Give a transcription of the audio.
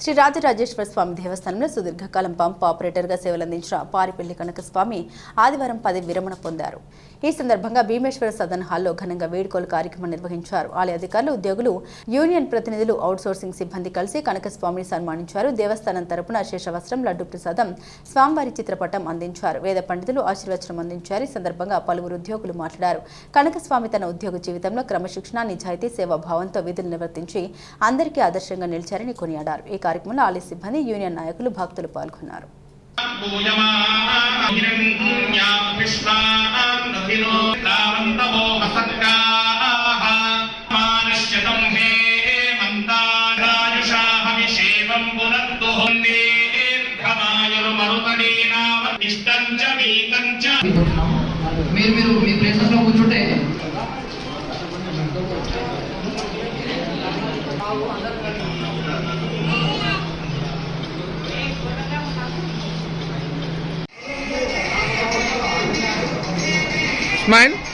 శ్రీ రాజరాజేశ్వర స్వామి దేవస్థానంలో సుదీర్ఘకాలం పంప్ ఆపరేటర్గా సేవలందించిన పారిపల్లి కనకస్వామి ఆదివారం పదవి విరమణ పొందారు. ఈ సందర్భంగా భీమేశ్వర సదన్ హాల్లో ఘనంగా వేడుకల కార్యక్రమం నిర్వహించారు. ఆలయ అధికారులు, ఉద్యోగులు, యూనియన్ ప్రతినిధులు, అవుట్సోర్సింగ్ సిబ్బంది కలిసి కనకస్వామిని సన్మానించారు. దేవస్థానం తరపున శేషవస్త్రం, లడ్డు ప్రసాదం, స్వామివారి చిత్రపటం అందించారు. వేద పండితులు ఆశీర్వచనం అందించారు. ఈ సందర్భంగా పలువురు ఉద్యోగులు మాట్లాడారు. కనకస్వామి తన ఉద్యోగ జీవితంలో క్రమశిక్షణ, నిజాయితీ, సేవాభావంతో విధులు నిర్వర్తించి అందరికీ ఆదర్శంగా నిలిచారని కొనియాడారు. ఈ కార్యక్రమంలో ఆలయ సిబ్బంది, యూనియన్ నాయకులు, భక్తులు పాల్గొన్నారు. మీరు మీ ప్లేసెస్ లో కూర్చుంటే Smile.